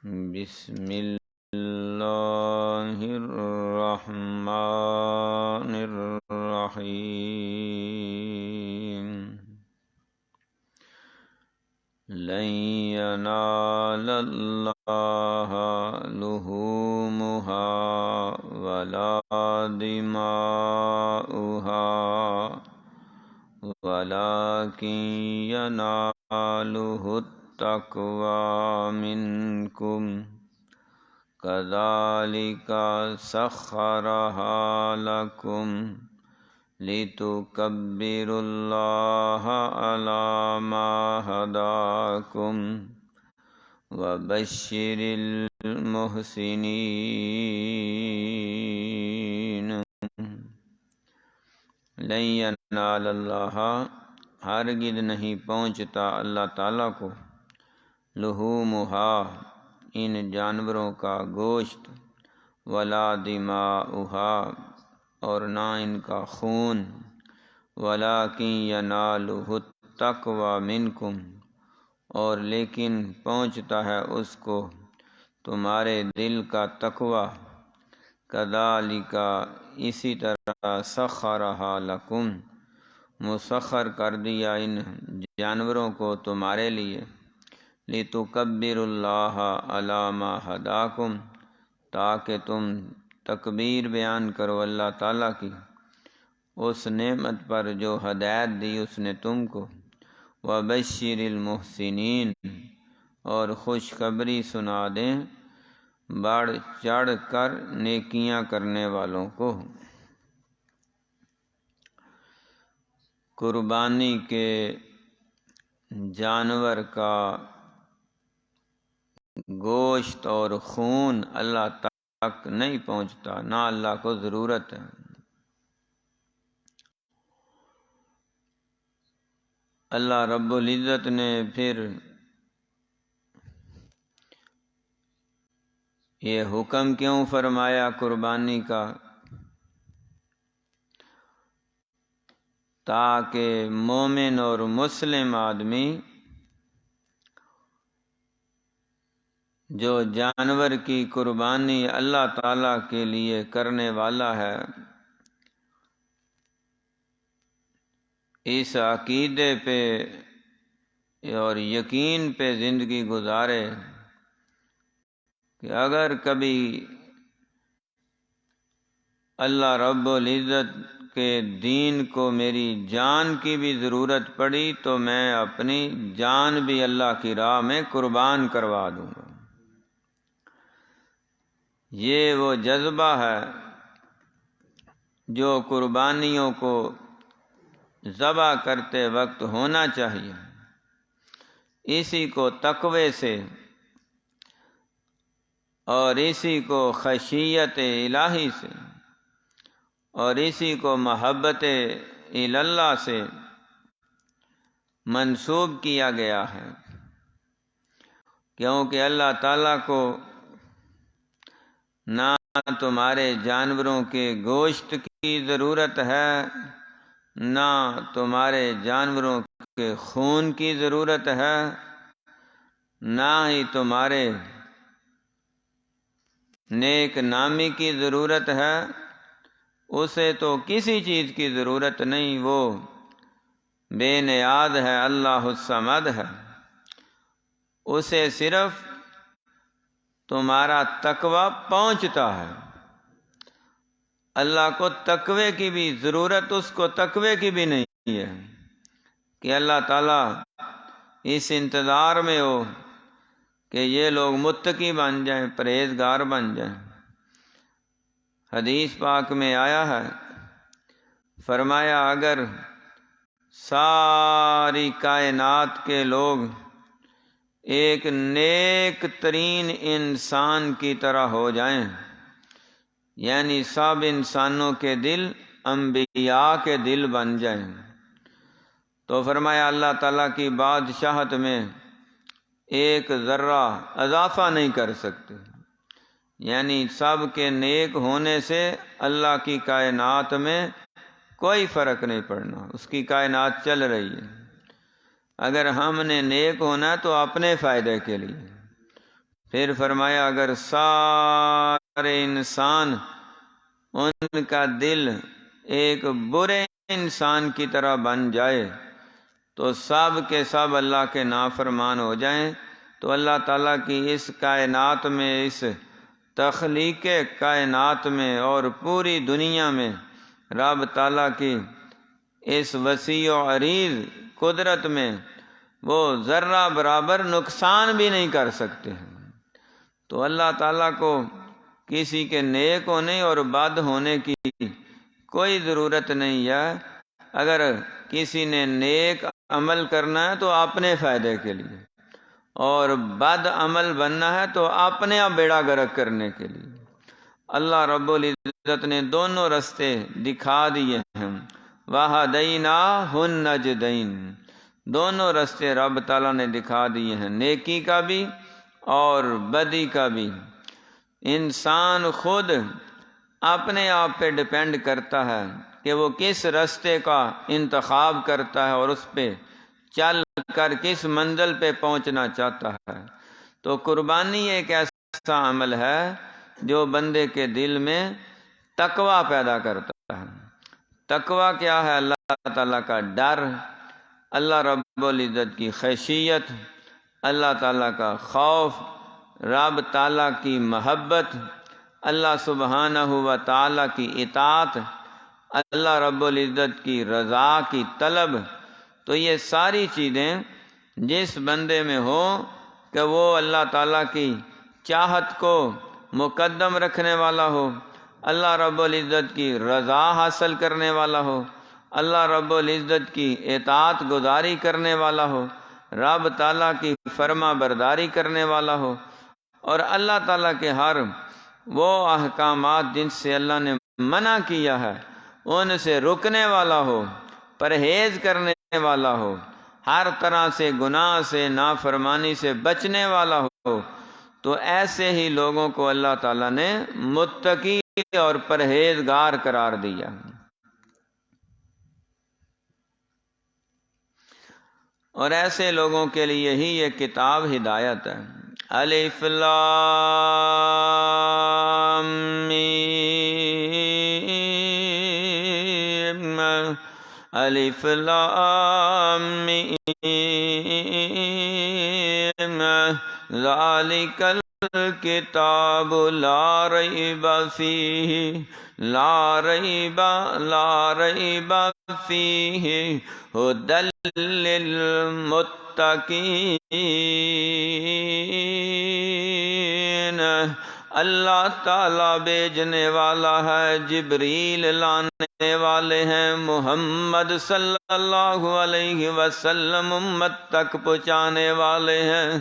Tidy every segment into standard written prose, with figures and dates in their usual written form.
بسم اللہ الرحمن الرحیم لن ینال اللہ لحومها ولا دماؤها ولكن يناله التقوى منكم كذلك سخرها لكم لتكبروا الله على ما هداكم وبشر المحسنين لن ینال اللہ ہرگز نہیں پہنچتا اللہ تعالیٰ کو لحومہا ان جانوروں کا گوشت ولا دماؤہا اور نہ ان کا خون ولیکن ینالہ التقوی منکم اور لیکن پہنچتا ہے اس کو تمہارے دل کا تقوی کذالک اسی طرح سخرہا لکم مسخر کر دیا ان جانوروں کو تمہارے لیے لتکبروا اللہ علی ما ہداکم تاکہ تم تکبیر بیان کرو اللہ تعالیٰ کی اس نعمت پر جو ہدایت دی اس نے تم کو وبشر المحسنین اور خوشخبری سنا دیں بڑھ چڑھ کر نیکیاں کرنے والوں کو۔ قربانی کے جانور کا گوشت اور خون اللہ تک نہیں پہنچتا، نہ اللہ کو ضرورت ہے۔ اللہ رب العزت نے پھر یہ حکم کیوں فرمایا قربانی کا؟ تاکہ مومن اور مسلم آدمی جو جانور کی قربانی اللہ تعالیٰ کے لیے کرنے والا ہے اس عقیدے پہ اور یقین پہ زندگی گزارے کہ اگر کبھی اللہ رب العزت کے دین کو میری جان کی بھی ضرورت پڑی تو میں اپنی جان بھی اللہ کی راہ میں قربان کروا دوں گا۔ یہ وہ جذبہ ہے جو قربانیوں کو ذبح کرتے وقت ہونا چاہیے۔ اسی کو تقوی سے اور اسی کو خشیت الہی سے اور اسی کو محبت اللہ سے منسوب کیا گیا ہے، کیونکہ اللہ تعالیٰ کو نہ تمہارے جانوروں کے گوشت کی ضرورت ہے نہ تمہارے جانوروں کے خون کی ضرورت ہے، نہ ہی تمہارے نیک نامی کی ضرورت ہے۔ اسے تو کسی چیز کی ضرورت نہیں، وہ بے نیاز ہے، اللہ الصمد ہے۔ اسے صرف تمہارا تقوی پہنچتا ہے۔ اللہ کو تقوی کی بھی ضرورت اس کو تقوی کی بھی نہیں ہے کہ اللہ تعالیٰ اس انتظار میں ہو کہ یہ لوگ متقی بن جائیں، پرہیزگار بن جائیں۔ حدیث پاک میں آیا ہے، فرمایا اگر ساری کائنات کے لوگ ایک نیک ترین انسان کی طرح ہو جائیں، یعنی سب انسانوں کے دل انبیاء کے دل بن جائیں، تو فرمایا اللہ تعالیٰ کی بادشاہت میں ایک ذرہ اضافہ نہیں کر سکتے، یعنی سب کے نیک ہونے سے اللہ کی کائنات میں کوئی فرق نہیں پڑنا، اس کی کائنات چل رہی ہے۔ اگر ہم نے نیک ہونا تو اپنے فائدے کے لیے، پھر فرمایا اگر سارے انسان ان کا دل ایک برے انسان کی طرح بن جائے تو سب کے سب اللہ کے نافرمان ہو جائیں، تو اللہ تعالیٰ کی اس کائنات میں، اس تخلیق کائنات میں اور پوری دنیا میں رب تعالیٰ کی اس وسیع و عریض قدرت میں وہ ذرہ برابر نقصان بھی نہیں کر سکتے ہیں۔ تو اللہ تعالیٰ کو کسی کے نیک ہونے اور بد ہونے کی کوئی ضرورت نہیں ہے۔ اگر کسی نے نیک عمل کرنا ہے تو اپنے فائدے کے لیے، اور بد عمل بننا ہے تو اپنے آپ بیڑا گرک کرنے کے لیے۔ اللہ رب العزت نے دونوں رستے دکھا دیے ہیں، وَهَدَيْنَاهُ النَّجْدَيْنِ، دونوں رستے رب تعالیٰ نے دکھا دیے ہیں، نیکی کا بھی اور بدی کا بھی۔ انسان خود اپنے آپ پہ ڈپینڈ کرتا ہے کہ وہ کس رستے کا انتخاب کرتا ہے اور اس پہ چل کر کس منزل پہ پہنچنا چاہتا ہے۔ تو قربانی ایک ایسا عمل ہے جو بندے کے دل میں تقوی پیدا کرتا ہے۔ تقوی کیا ہے؟ اللہ تعالیٰ کا ڈر، اللہ رب العزت کی خشیت، اللہ تعالیٰ کا خوف، رب تعالیٰ کی محبت، اللہ سبحانہ و تعالیٰ کی اطاعت، اللہ رب العزت کی رضا کی طلب۔ تو یہ ساری چیزیں جس بندے میں ہو کہ وہ اللہ تعالیٰ کی چاہت کو مقدم رکھنے والا ہو، اللہ رب العزت کی رضا حاصل کرنے والا ہو، اللہ رب العزت کی اطاعت گزاری کرنے والا ہو، رب تعالیٰ کی فرما برداری کرنے والا ہو، اور اللہ تعالیٰ کے ہر وہ احکامات جن سے اللہ نے منع کیا ہے ان سے رکنے والا ہو، پرہیز کرنے والا ہو، ہر طرح سے گناہ سے نافرمانی سے بچنے والا ہو، تو ایسے ہی لوگوں کو اللہ تعالیٰ نے متقی اور پرہیزگار قرار دیا۔ اور ایسے لوگوں کے لیے ہی یہ کتاب ہدایت ہے۔ الف لام میم، الف لام میم، ذالک الکتاب لا ریب فیہ، لا ریب فیہ ھدی للمتقین۔ اللہ تعالیٰ بھیجنے والا ہے، جبریل لانے والے ہیں، محمد صلی اللہ علیہ وسلم امت تک پہنچانے والے ہیں۔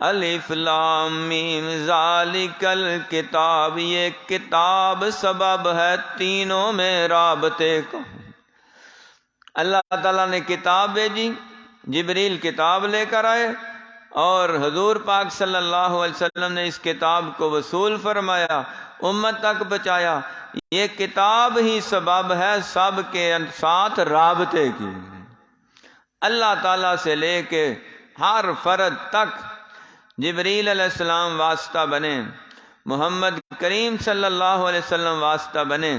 الف لام میم ذالک الکتاب، یہ کتاب سبب ہے تینوں میں رابطے کا۔ اللہ تعالیٰ نے کتاب بھیجی، جبریل کتاب لے کر آئے، اور حضور پاک صلی اللہ علیہ وسلم نے اس کتاب کو وصول فرمایا، امت تک پہنچایا۔ یہ کتاب ہی سبب ہے سب کے ساتھ رابطے کی، اللہ تعالیٰ سے لے کے ہر فرد تک جبریل علیہ السلام واسطہ بنے، محمد کریم صلی اللہ علیہ وسلم واسطہ بنے،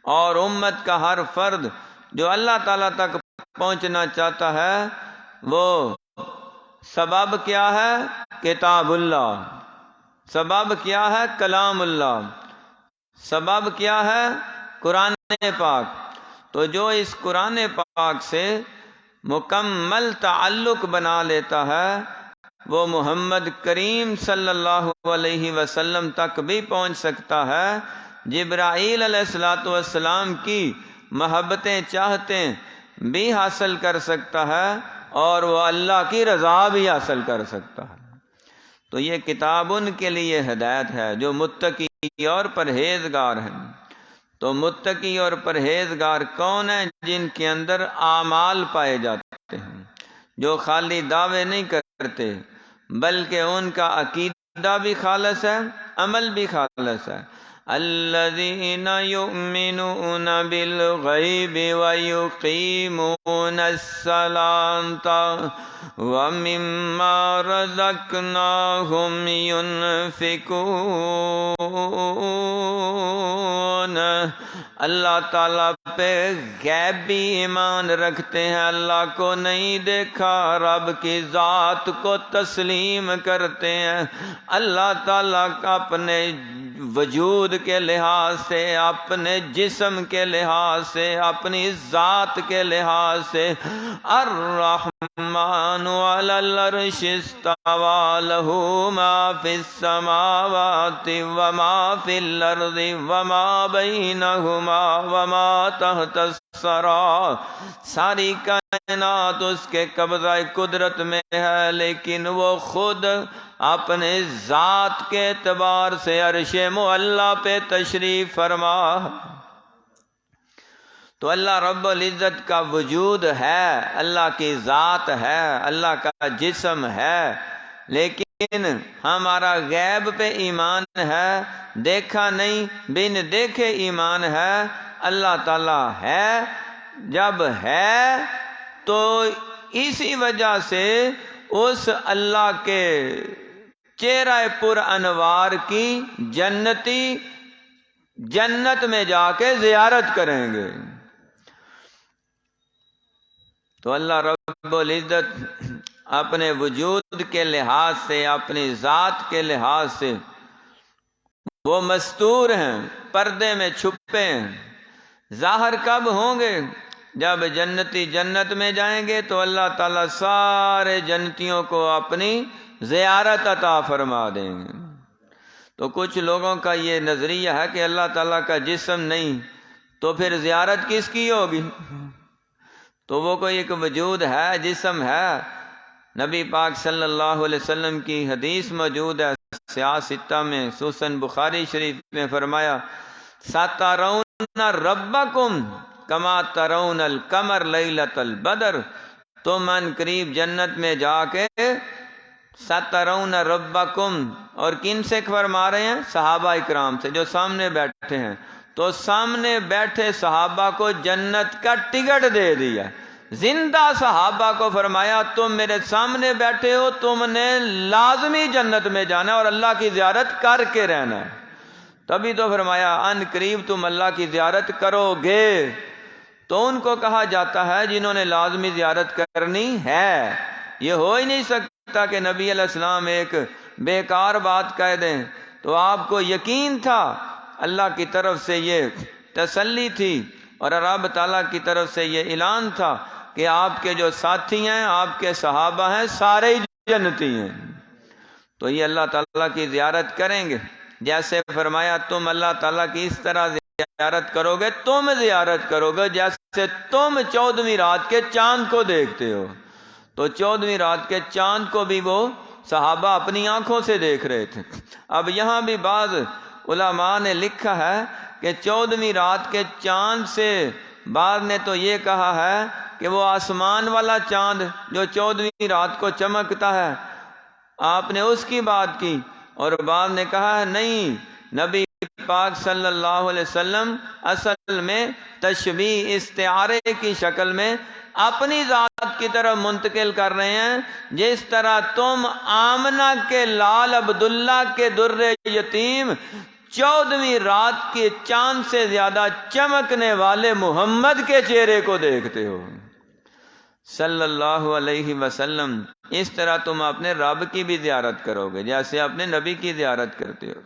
اور امت کا ہر فرد جو اللہ تعالیٰ تک پہنچنا چاہتا ہے وہ سبب کیا ہے؟ کتاب اللہ۔ سبب کیا ہے؟ کلام اللہ۔ سبب کیا ہے؟ قرآن پاک۔ تو جو اس قرآن پاک سے مکمل تعلق بنا لیتا ہے وہ محمد کریم صلی اللہ علیہ وسلم تک بھی پہنچ سکتا ہے، جبرائیل علیہ السلام کی محبتیں چاہتیں بھی حاصل کر سکتا ہے، اور وہ اللہ کی رضا بھی حاصل کر سکتا ہے۔ تو یہ کتاب ان کے لیے ہدایت ہے جو متقی اور پرہیزگار ہیں۔ تو متقی اور پرہیزگار کون ہیں؟ جن کے اندر اعمال پائے جاتے ہیں، جو خالی دعوے نہیں کرتے بلکہ ان کا عقیدہ بھی خالص ہے، عمل بھی خالص ہے۔ الذین یؤمنون بالغیب ویقیمون الصلاة ومما رزقناہم ينفقون۔ اللہ تعالیٰ پہ غیبی ایمان رکھتے ہیں، اللہ کو نہیں دیکھا، رب کی ذات کو تسلیم کرتے ہیں، اللہ تعالیٰ کا اپنے وجود کے لحاظ سے، اپنے جسم کے لحاظ سے، اپنی ذات کے لحاظ سے الرحمن علی العرش استوى له ما في السماوات وما في الارض وما بينهما وما تحت الثرى۔ ساری کائنات اس کے قبضہ قدرت میں ہے، لیکن وہ خود اپنے ذات کے اعتبار سے عرش معلیٰ پہ تشریف فرما۔ تو اللہ رب العزت کا وجود ہے، اللہ کی ذات ہے، اللہ کا جسم ہے، لیکن ہمارا غیب پہ ایمان ہے، دیکھا نہیں، بن دیکھے ایمان ہے۔ اللہ تعالیٰ ہے، جب ہے تو اسی وجہ سے اس اللہ کے چہرہ پر انوار کی جنت میں جا کے زیارت کریں گے۔ تو اللہ رب العزت اپنے وجود کے لحاظ سے، اپنی ذات کے لحاظ سے وہ مستور ہیں، پردے میں چھپے ہیں۔ ظاہر کب ہوں گے؟ جب جنتی جنت میں جائیں گے تو اللہ تعالیٰ سارے جنتیوں کو اپنی زیارت عطا فرما دیں گے۔ تو کچھ لوگوں کا یہ نظریہ ہے کہ اللہ تعالیٰ کا جسم نہیں، تو پھر زیارت کس کی ہوگی؟ تو وہ کوئی ایک وجود ہے، جسم ہے۔ نبی پاک صلی اللہ علیہ وسلم کی حدیث موجود ہے سیاہ ستہ میں، سنن بخاری شریف میں فرمایا سَتَرَوْنَ رَبَّكُمْ کما ترون القمر لیلۃ البدر۔ تم ان قریب جنت میں جا کے سَتَرَوْنَ رَبَّكُمْ، اور کن سے فرما رہے ہیں؟ صحابہ اکرام سے جو سامنے بیٹھے ہیں۔ تو سامنے بیٹھے صحابہ کو جنت کا ٹکٹ دے دیا، زندہ صحابہ کو فرمایا تم میرے سامنے بیٹھے ہو، تم نے لازمی جنت میں جانا ہے اور اللہ کی زیارت کر کے رہنا ہے۔ تبھی تو فرمایا ان قریب تم اللہ کی زیارت کرو گے۔ تو ان کو کہا جاتا ہے جنہوں نے لازمی زیارت کرنی ہے۔ یہ ہو ہی نہیں سکتا کہ نبی علیہ السلام ایک بیکار بات کہہ دیں۔ تو آپ کو یقین تھا، اللہ کی طرف سے یہ تسلی تھی اور رب تعالیٰ کی طرف سے یہ اعلان تھا کہ آپ کے جو ساتھی ہیں، آپ کے صحابہ ہیں، سارے جنتی ہیں۔ تو یہ اللہ تعالیٰ کی زیارت کریں گے۔ جیسے فرمایا تم اللہ تعالیٰ کی اس طرح زیارت کرو گے، تم زیارت کرو گے جیسے تم 14ویں رات کے چاند کو دیکھتے ہو۔ تو 14ویں رات کے چاند کو بھی وہ صحابہ اپنی آنکھوں سے دیکھ رہے تھے۔ اب یہاں بھی بعض علماء نے لکھا ہے کہ 14ویں رات کے چاند سے بعض نے تو یہ کہا ہے کہ وہ آسمان والا چاند جو 14ویں رات کو چمکتا ہے، آپ نے اس کی بات کی، اور بعض نے کہا ہے نہیں، نبی پاک صلی اللہ علیہ وسلم اصل میں تشبیہ استعارے کی شکل میں اپنی ذات کی طرف منتقل کر رہے ہیں۔ جس طرح تم آمنہ کے لال عبداللہ کے در یتیم 14ویں رات کے چاند سے زیادہ چمکنے والے محمد کے چہرے کو دیکھتے ہو صلی اللہ علیہ وسلم، اس طرح تم اپنے رب کی بھی زیارت کرو گے جیسے اپنے نبی کی زیارت کرتے ہو۔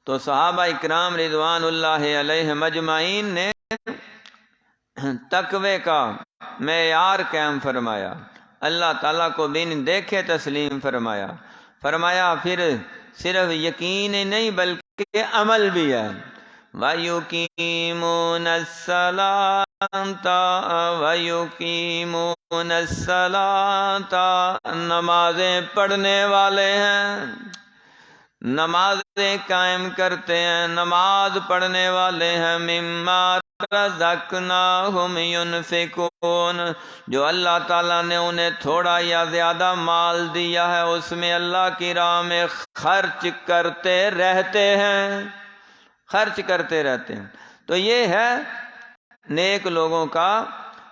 تو صحابہ اکرام رضوان اللہ علیہم اجمعین نے تقوی کا معیار قائم فرمایا، اللہ تعالیٰ کو بن دیکھے تسلیم فرمایا۔ پھر صرف یقین نہیں بلکہ عمل بھی ہے۔ وَيُقِيمُونَ الصَّلَاةَ، نمازیں پڑھنے والے ہیں، نمازیں قائم کرتے ہیں، نماز پڑھنے والے ہیں۔ مما رزقناہم ینفقون، جو اللہ تعالیٰ نے انہیں تھوڑا یا زیادہ مال دیا ہے اس میں اللہ کی راہ میں خرچ کرتے رہتے ہیں، خرچ کرتے رہتے ہیں۔ تو یہ ہے نیک لوگوں کا،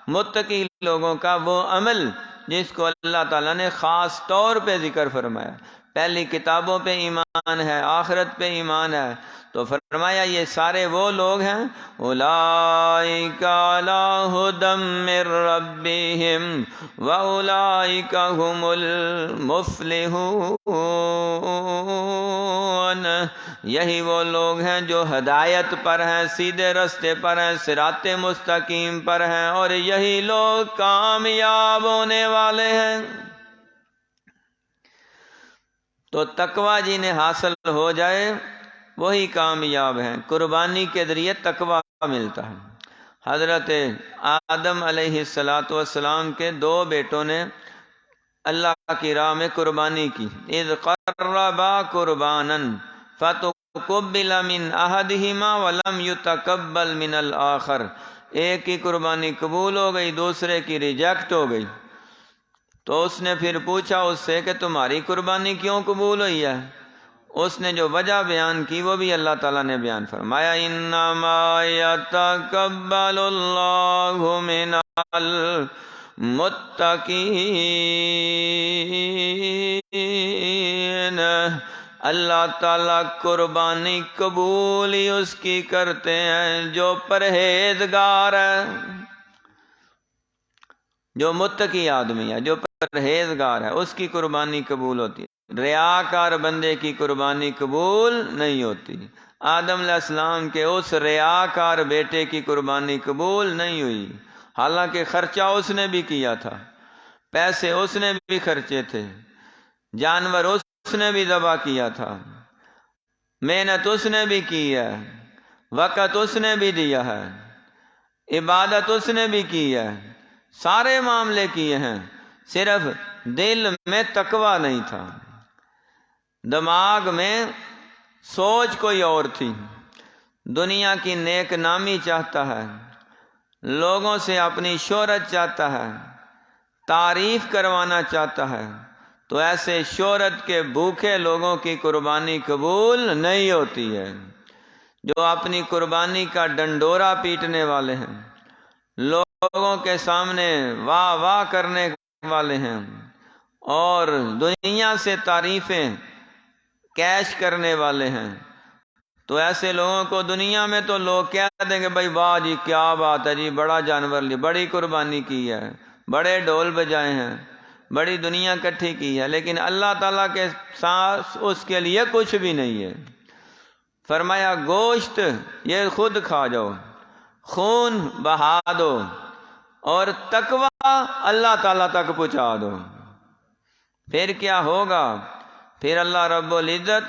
متقی لوگوں کا وہ عمل جس کو اللہ تعالیٰ نے خاص طور پہ ذکر فرمایا۔ پہلی کتابوں پہ ایمان ہے، آخرت پہ ایمان ہے، تو فرمایا یہ سارے وہ لوگ ہیں اولئک علی ھدی من ربہم واولئک ھم المفلحون، یہی وہ لوگ ہیں جو ہدایت پر ہیں، سیدھے رستے پر ہیں، صراط مستقیم پر ہیں، اور یہی لوگ کامیاب ہونے والے ہیں۔ تو تقوی جنہیں حاصل ہو جائے وہی کامیاب ہیں۔ قربانی کے ذریعے تقوی ملتا ہے۔ حضرت آدم علیہ السلام کے دو بیٹوں نے اللہ کی راہ میں قربانی کی۔ اذ قربا قربانا فتقبل من احدہما ولم یتقبل من الآخر، ایک کی قربانی قبول ہو گئی، دوسرے کی ریجیکٹ ہو گئی۔ تو اس نے پھر پوچھا اس سے کہ تمہاری قربانی کیوں قبول ہوئی ہے؟ اس نے جو وجہ بیان کی وہ بھی اللہ تعالیٰ نے بیان فرمایا، انما یتقبل اللہ من المتقین، اللہ تعالیٰ قربانی قبول ہی اس کی کرتے ہیں جو پرہیزگار ہے، جو متقی آدمی ہے، جو پرہیزگار ہے اس کی قربانی قبول ہوتی ہے۔ ریاکار بندے کی قربانی قبول نہیں ہوتی۔ آدم علیہ السلام کے اس ریاکار بیٹے کی قربانی قبول نہیں ہوئی، حالانکہ خرچہ اس نے بھی کیا تھا، پیسے اس نے بھی خرچے تھے، جانور اس نے بھی ذبح کیا تھا، محنت اس نے بھی کی ہے، وقت اس نے بھی دیا ہے، عبادت اس نے بھی کی ہے، سارے معاملے کیے ہیں، صرف دل میں تقوی نہیں تھا، دماغ میں سوچ کوئی اور تھی، دنیا کی نیک نامی چاہتا ہے، لوگوں سے اپنی شہرت چاہتا ہے، تعریف کروانا چاہتا ہے، تو ایسے شہرت کے بھوکے لوگوں کی قربانی قبول نہیں ہوتی ہے۔ جو اپنی قربانی کا ڈنڈورا پیٹنے والے ہیں، لوگوں کے سامنے واہ واہ کرنے والے ہیں اور دنیا سے تعریفیں کیش کرنے والے ہیں، تو ایسے لوگوں کو دنیا میں تو لوگ کہہ دیں گے بھائی واہ جی کیا بات ہے جی، بڑا جانور لی، بڑی قربانی کی ہے، بڑے ڈھول بجائے ہیں، بڑی دنیا اکٹھی کی ہے، لیکن اللہ تعالیٰ کے ساتھ اس کے لیے کچھ بھی نہیں ہے۔ فرمایا گوشت یہ خود کھا جاؤ، خون بہا دو، اور تقوی اللہ تعالیٰ تک پہنچا دو، پھر کیا ہوگا؟ پھر اللہ رب العزت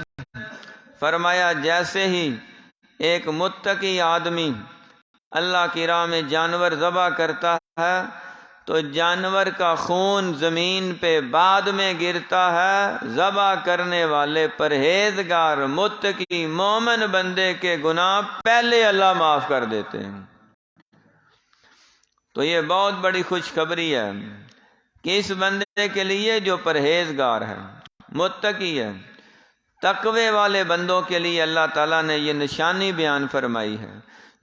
فرمایا جیسے ہی ایک متقی آدمی اللہ کی راہ میں جانور ذبح کرتا ہے تو جانور کا خون زمین پہ بعد میں گرتا ہے، ذبح کرنے والے پرہیزگار متقی مومن بندے کے گناہ پہلے اللہ معاف کر دیتے ہیں۔ تو یہ بہت بڑی خوشخبری ہے کہ اس بندے کے لیے جو پرہیزگار ہے، متقی ہے، تقوی والے بندوں کے لیے اللہ تعالیٰ نے یہ نشانی بیان فرمائی ہے،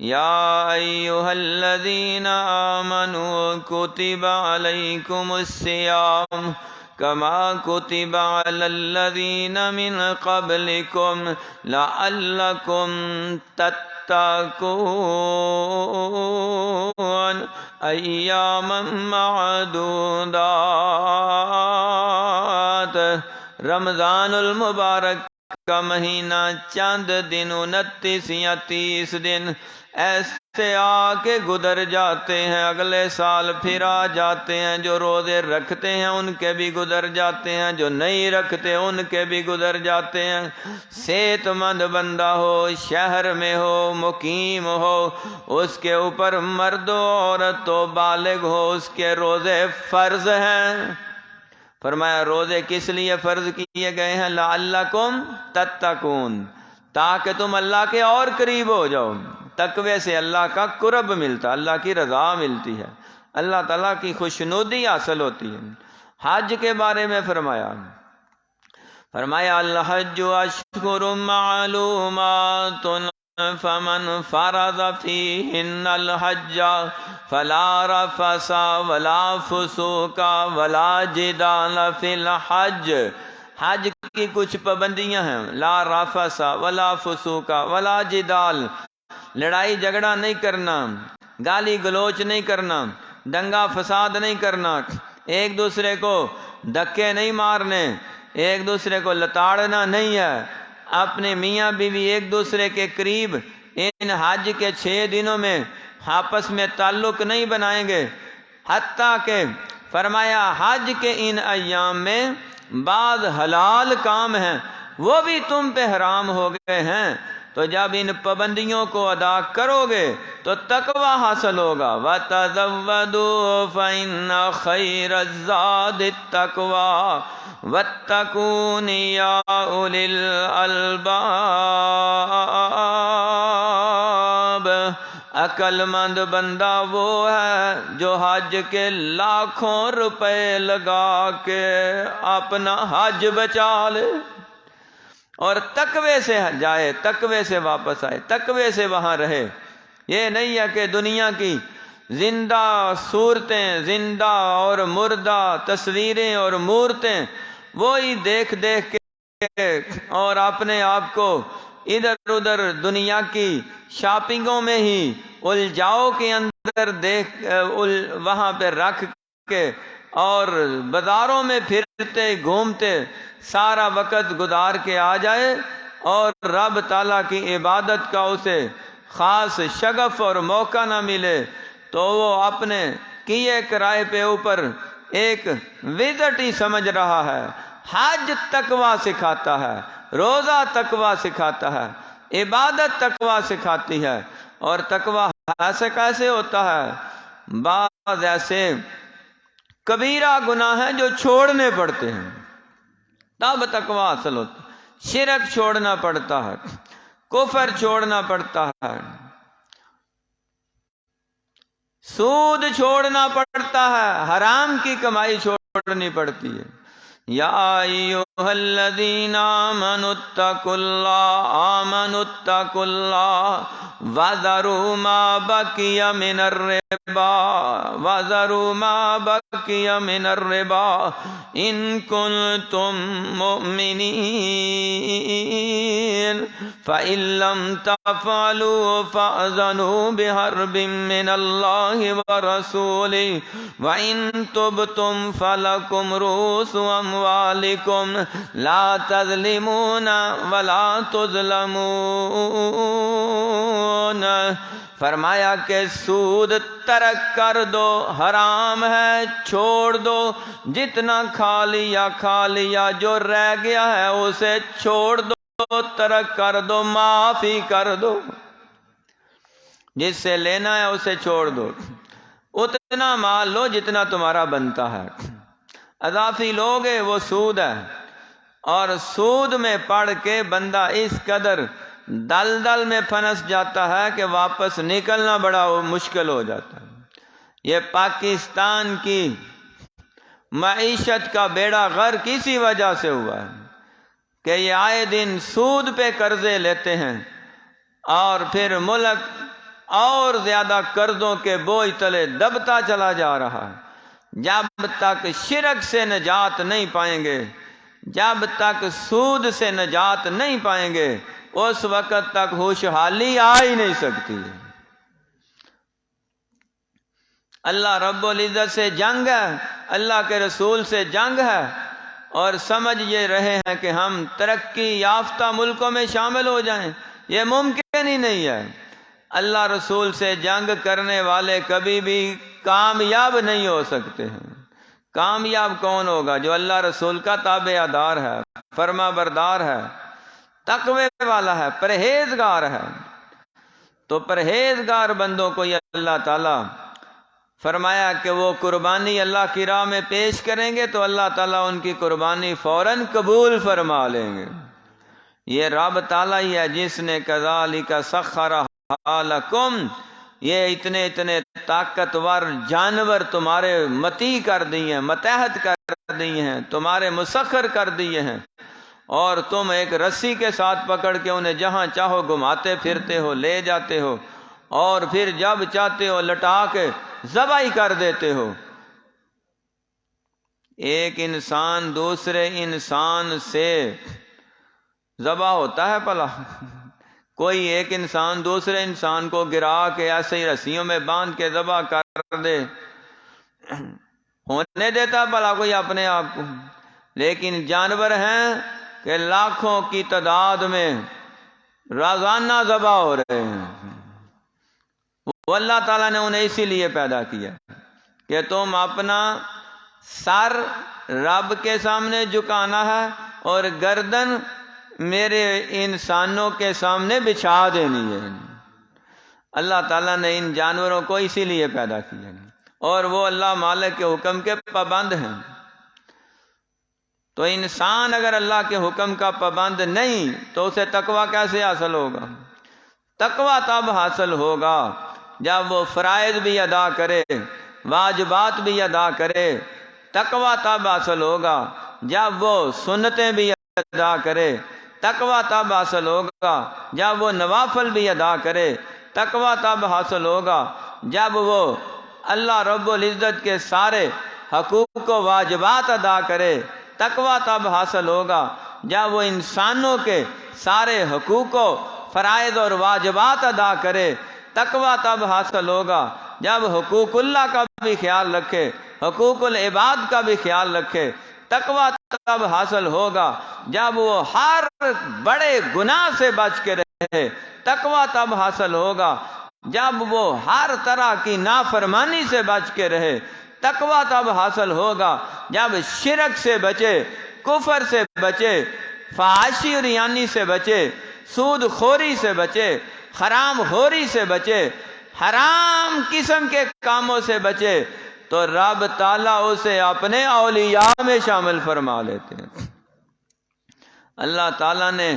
یا ایھا الذین آمنوا کتب علیکم الصیام کما کتب علی الذین من قبلکم لعلکم تتقون ایاما معدودات۔ رمضان المبارک کا مہینہ چند دن، 29 یا 30 دن ایسے آ کے گزر جاتے ہیں، اگلے سال پھر آ جاتے ہیں، جو روزے رکھتے ہیں ان کے بھی گزر جاتے ہیں، جو نہیں رکھتے ان کے بھی گزر جاتے ہیں۔ صحت مند بندہ ہو، شہر میں ہو، مقیم ہو، اس کے اوپر مرد و عورت ہو، بالغ ہو، اس کے روزے فرض ہیں۔ فرمایا روزے کس لیے فرض کیے گئے ہیں؟ لعلکم تتقون، تاکہ تم اللہ کے اور قریب ہو جاؤ۔ تقوی سے اللہ کا قرب ملتا، اللہ کی رضا ملتی ہے، اللہ تعالیٰ کی خوشنودی حاصل ہوتی ہے۔ حج کے بارے میں فرمایا الحج اشہر معلومات فمن فرض فیہن الحج فلا رفث ولا فسوق ولا جدال فی الحج۔ حج کی کچھ پابندیاں ہیں، لا رفث ولا فسوق ولا جدال، لڑائی جھگڑا نہیں کرنا، گالی گلوچ نہیں کرنا، دنگا فساد نہیں کرنا، ایک دوسرے کو دھکے نہیں مارنے، ایک دوسرے کو لتاڑنا نہیں ہے، اپنے میاں بیوی ایک دوسرے کے قریب ان حج کے 6 دنوں میں آپس میں تعلق نہیں بنائیں گے، حتیٰ کہ فرمایا حج کے ان ایام میں بعض حلال کام ہیں وہ بھی تم پہ حرام ہو گئے ہیں، تو جب ان پابندیوں کو ادا کرو گے تو تقوی حاصل ہوگا۔ وَتَزَوَّدُوا فَإِنَّ خَيْرَ الزَّادِ التَّقْوَىٰ وَاتَّقُونِ يَا أُولِي الْأَلْبَابِ۔ عقل مند بندہ وہ ہے جو حج کے لاکھوں روپے لگا کے اپنا حج بچا لے اور تقوی سے جائے، تقوی سے واپس آئے، تقوی سے وہاں رہے۔ یہ نہیں ہے کہ دنیا کی زندہ صورتیں، زندہ اور مردہ تصویریں اور مورتیں وہی دیکھ دیکھ کے اور اپنے آپ کو ادھر ادھر دنیا کی شاپنگوں میں ہی الجھاؤ کے اندر وہاں پہ رکھ کے اور بازاروں میں پھرتے گھومتے سارا وقت گزار کے آ جائے اور رب تعالیٰ کی عبادت کا اسے خاص شغف اور موقع نہ ملے تو وہ اپنے کیے کرائے پہ اوپر ایک وزٹ ہی سمجھ رہا ہے۔ حج تقوی سکھاتا ہے، روزہ تقوی سکھاتا ہے، عبادت تقوی سکھاتی ہے، اور تقوی ایسے کیسے ہوتا ہے؟ بعض ایسے کبیرہ گناہ ہیں جو چھوڑنے پڑتے ہیں تب تقوی حاصل ہوتا ہے۔ شرک چھوڑنا پڑتا ہے، کفر چھوڑنا پڑتا ہے، سود چھوڑنا پڑتا ہے، حرام کی کمائی چھوڑنی پڑتی ہے۔ یا ایھا الذین آمنوا اتقوا اللہ وذروا ما بقی من الربا ان کنتم مؤمنین فإن لم تفعلوا فأذنوا بحرب من اللہ ورسولہ وإن تبتم فلکم رؤوس اموالکم لا تظلمون ولا تظلمون۔ فرمایا کہ سود ترک کر دو، حرام ہے چھوڑ دو، جتنا کھا لیا، جو رہ گیا ہے اسے چھوڑ دو، ترک کر دو، معافی کر دو، جس سے لینا ہے اسے چھوڑ دو، اتنا مال لو جتنا تمہارا بنتا ہے، اضافی لوگے وہ سود ہے، اور سود میں پڑ کے بندہ اس قدر دلدل میں پھنس جاتا ہے کہ واپس نکلنا بڑا مشکل ہو جاتا ہے۔ یہ پاکستان کی معیشت کا بیڑا غرق اسی وجہ سے ہوا ہے کہ یہ آئے دن سود پہ قرضے لیتے ہیں اور پھر ملک اور زیادہ قرضوں کے بوجھ تلے دبتا چلا جا رہا ہے۔ جب تک شرک سے نجات نہیں پائیں گے، جب تک سود سے نجات نہیں پائیں گے، اس وقت تک خوشحالی آ ہی نہیں سکتی۔ اللہ رب العزت سے جنگ ہے، اللہ کے رسول سے جنگ ہے، اور سمجھ یہ رہے ہیں کہ ہم ترقی یافتہ ملکوں میں شامل ہو جائیں، یہ ممکن ہی نہیں ہے۔ اللہ رسول سے جنگ کرنے والے کبھی بھی کامیاب نہیں ہو سکتے ہیں۔ کامیاب کون ہوگا؟ جو اللہ رسول کا تابع دار ہے، فرما بردار ہے، تقوی والا ہے، پرہیزگار ہے۔ تو پرہیزگار بندوں کو یہ اللہ تعالیٰ فرمایا کہ وہ قربانی اللہ کی راہ میں پیش کریں گے تو اللہ تعالیٰ ان کی قربانی فوراً قبول فرما لیں گے۔ یہ رب تعالیٰ ہی ہے جس نے کذالک سخر لکم، یہ اتنے اتنے طاقتور جانور تمہارے متی کر دیے ہیں، متحد کر دیے ہیں، تمہارے مسخر کر دیے ہیں، اور تم ایک رسی کے ساتھ پکڑ کے انہیں جہاں چاہو گھماتے پھرتے ہو، لے جاتے ہو، اور پھر جب چاہتے ہو لٹا کے ذبح کر دیتے ہو۔ ایک انسان دوسرے انسان سے ذبح ہوتا ہے بھلا؟ کوئی ایک انسان دوسرے انسان کو گرا کے ایسے ہی رسیوں میں باندھ کے ذبح کر دے، ہونے دیتا بھلا کوئی اپنے آپ کو؟ لیکن جانور ہیں کہ لاکھوں کی تعداد میں روزانہ ذبح ہو رہے ہیں۔ وہ اللہ تعالیٰ نے انہیں اسی لیے پیدا کیا کہ تم اپنا سر رب کے سامنے جھکانا ہے اور گردن میرے انسانوں کے سامنے بچھا دینی ہے۔ اللہ تعالیٰ نے ان جانوروں کو اسی لیے پیدا کیا، اور وہ اللہ مالک کے حکم کے پابند ہیں۔ تو انسان اگر اللہ کے حکم کا پابند نہیں تو اسے تقویٰ کیسے حاصل ہوگا؟ تقویٰ تب حاصل ہوگا جب وہ فرائض بھی ادا کرے، واجبات بھی ادا کرے۔ تقویٰ تب حاصل ہوگا جب وہ سنتیں بھی ادا کرے۔ تقویٰ تب حاصل ہوگا جب وہ نوافل بھی ادا کرے۔ تقویٰ تب حاصل ہوگا جب وہ اللہ رب العزت کے سارے حقوق و واجبات ادا کرے۔ تقویٰ تب حاصل ہوگا جب وہ انسانوں کے سارے حقوق و فرائض اور واجبات ادا کرے۔ تقویٰ تب حاصل ہوگا جب حقوق اللہ کا بھی خیال رکھے، حقوق العباد کا بھی خیال رکھے۔ تقویٰ تب حاصل ہوگا جب وہ ہر بڑے گناہ سے بچ کے رہے۔ تقویٰ تب حاصل ہوگا جب وہ ہر طرح کی نافرمانی سے بچ کے رہے۔ تقویٰ تب حاصل ہوگا جب شرک سے بچے، کفر سے بچے، فحاشی اور ریانی سے بچے، سود خوری سے بچے، حرام خوری سے بچے، حرام قسم کے کاموں سے بچے، تو رب تعالیٰ اسے اپنے اولیاء میں شامل فرما لیتے ہیں۔ اللہ تعالیٰ نے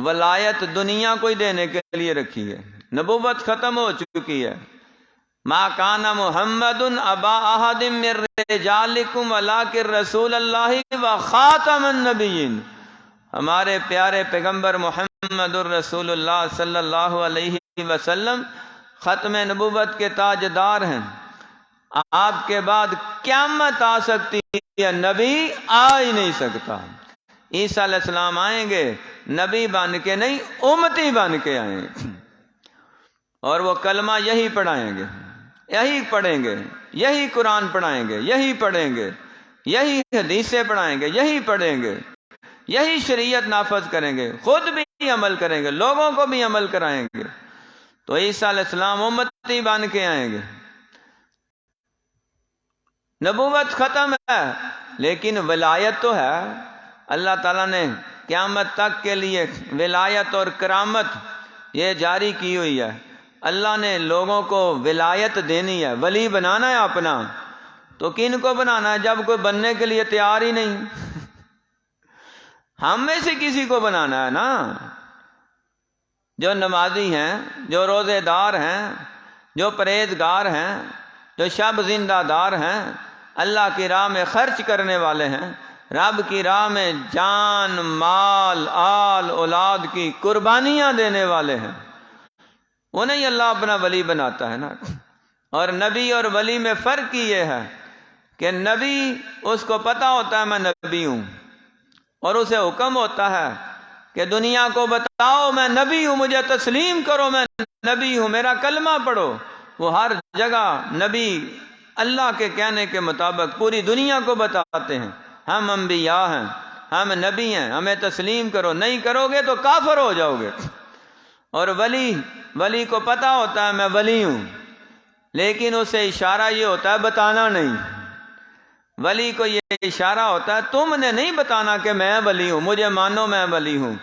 ولایت دنیا کو ہی دینے کے لیے رکھی ہے۔ نبوت ختم ہو چکی ہے۔ ما کان محمد ابا احد من رجالکم ولکن رسول اللہ و خاتم النبیین۔ ہمارے پیارے پیغمبر محمد الرسول اللہ صلی اللہ علیہ وسلم ختم نبوت کے تاجدار ہیں۔ آپ کے بعد قیامت آ سکتی ہے، نبی آ ہی نہیں سکتا۔ عیسیٰ علیہ السلام آئیں گے، نبی بن کے نہیں، امتی بن کے آئیں گے، اور وہ کلمہ یہی پڑھائیں گے، یہی پڑھیں گے، یہی قرآن پڑھائیں گے، یہی پڑھیں گے، یہی حدیثیں پڑھائیں گے، یہی پڑھیں گے، یہی شریعت نافذ کریں گے، خود بھی عمل کریں گے، لوگوں کو بھی عمل کرائیں گے۔ تو عیسیٰ علیہ السلام امتی بن کے آئیں گے۔ نبوت ختم ہے لیکن ولایت تو ہے۔ اللہ تعالیٰ نے قیامت تک کے لیے ولایت اور کرامت یہ جاری کی ہوئی ہے۔ اللہ نے لوگوں کو ولایت دینی ہے، ولی بنانا ہے اپنا، تو کن کو بنانا ہے جب کوئی بننے کے لیے تیار ہی نہیں؟ ہم میں سے کسی کو بنانا ہے نا، جو نمازی ہیں، جو روزے دار ہیں، جو پرہیزگار ہیں، جو شب زندہ دار ہیں، اللہ کی راہ میں خرچ کرنے والے ہیں، رب کی راہ میں جان مال آل اولاد کی قربانیاں دینے والے ہیں، انہیں اللہ اپنا ولی بناتا ہے نا۔ اور نبی اور ولی میں فرق یہ ہے کہ نبی اس کو پتہ ہوتا ہے میں نبی ہوں، اور اسے حکم ہوتا ہے کہ دنیا کو بتاؤ میں نبی ہوں، مجھے تسلیم کرو میں نبی ہوں، میرا کلمہ پڑھو۔ وہ ہر جگہ نبی اللہ کے کہنے کے مطابق پوری دنیا کو بتاتے ہیں ہم انبیاء ہیں، ہم نبی ہیں، ہمیں تسلیم کرو، نہیں کرو گے تو کافر ہو جاؤ گے۔ اور ولی کو پتہ ہوتا ہے میں ولی ہوں، لیکن اسے اشارہ یہ ہوتا ہے بتانا نہیں۔ ولی کو یہ اشارہ ہوتا ہے تم نے نہیں بتانا کہ میں ولی ہوں، مجھے مانو میں ولی ہوں،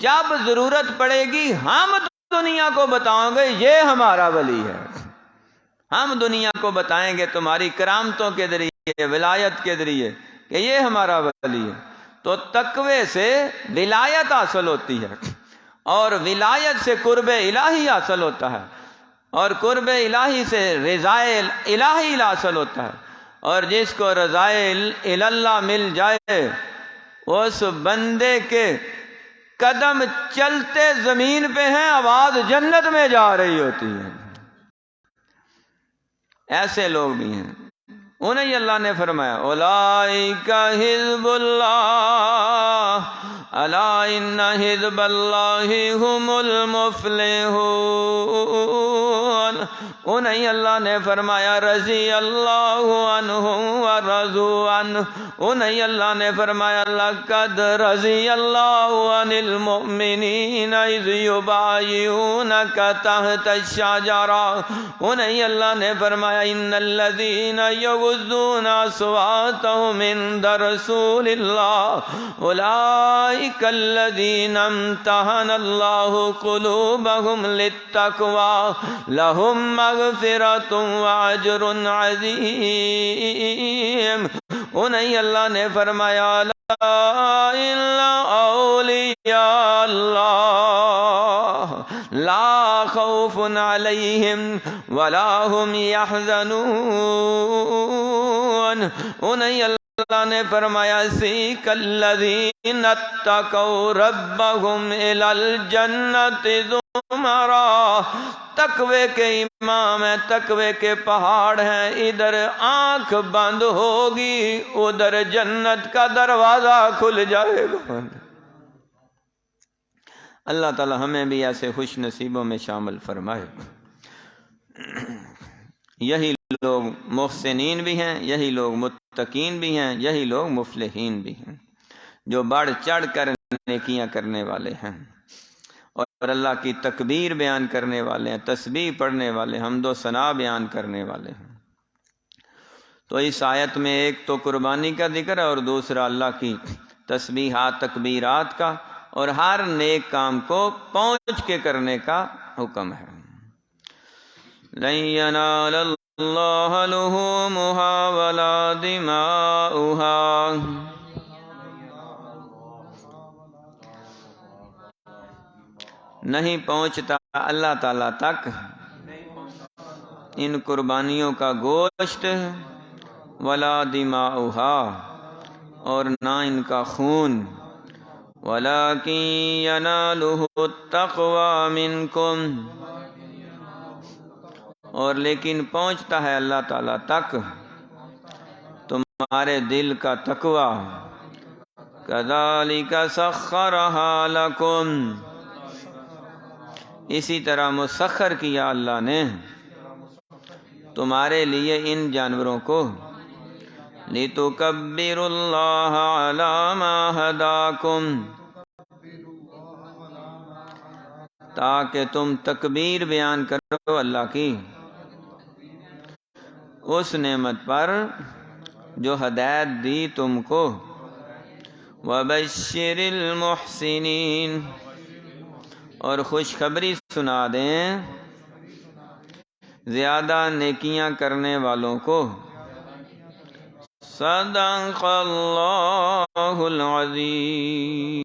جب ضرورت پڑے گی ہم دنیا کو بتاؤں گے یہ ہمارا ولی ہے، ہم دنیا کو بتائیں گے تمہاری کرامتوں کے ذریعے، ولایت کے ذریعے کہ یہ ہمارا ولی ہے۔ تو تقوی سے ولایت حاصل ہوتی ہے، اور ولایت سے قرب الہی حاصل ہوتا ہے، اور قرب الہی سے رضائے الہی حاصل ہوتا ہے، اور جس کو رضائے اللہ مل جائے اس بندے کے قدم چلتے زمین پہ ہیں، آواز جنت میں جا رہی ہوتی ہے۔ ایسے لوگ بھی ہیں، انہیں اللہ نے فرمایا اولئک حزب اللہ الا ان حزب اللہ هم المفلحون، انہیں اللہ نے فرمایا رضی اللہ عنہم ورضوا عنہ، انہیں اللہ نے فرمایا لقد رضی اللہ عن المؤمنین اذ یبایعونک تحت الشجرہ، انہیں اللہ نے فرمایا ان الذین یغضون اصواتهم عند رسول اللہ اولئک الذین امتحن اللہ قلوبهم للتقوی لهم مغفرۃ واجر عظیم، انہیں اللہ نے فرمایا لا الا اولیاء اللہ لا خوف علیہم ولا هم يحزنون، انہیں اللہ نے فرمایا سیک الذین اتقوا ربهم الی الجنۃ زمرا، تقوی کے امام ہیں، تقوی کے پہاڑ ہیں، ادھر آنکھ بند ہوگی ادھر جنت کا دروازہ کھل جائے گا۔ اللہ تعالی ہمیں بھی ایسے خوش نصیبوں میں شامل فرمائے۔ یہی لوگ محسنین بھی ہیں، یہی لوگ متقین بھی ہیں، یہی لوگ مفلحین بھی ہیں، جو بڑھ چڑھ کر نیکیاں کرنے والے ہیں اور اللہ کی تکبیر بیان کرنے والے ہیں، تسبیح پڑھنے والے، حمد و ثنا بیان کرنے والے ہیں۔ تو اس آیت میں ایک تو قربانی کا ذکر ہے اور دوسرا اللہ کی تسبیحات تکبیرات کا، اور ہر نیک کام کو پہنچ کے کرنے کا حکم ہے۔ لن ينال اللہ لحومها ولا دماؤها، نہیں پہنچتا اللہ تعالی تک ان قربانیوں کا گوشت، ولا دماؤها، اور نہ ان کا خون، ولیکن ینالہ التقوی منکم، اور لیکن پہنچتا ہے اللہ تعالیٰ تک تمہارے دل کا تقوی۔ کذالک سخرھا لکم، اسی طرح مسخر کیا اللہ نے تمہارے لیے ان جانوروں کو، لتکبروا اللہ علی ما ھداکم، تاکہ تم تکبیر بیان کرو اللہ کی اس نعمت پر جو ہدایت دی تم کو، وبشر المحسنین، اور خوشخبری سنا دیں زیادہ نیکیاں کرنے والوں کو۔ صدق اللہ العظیم۔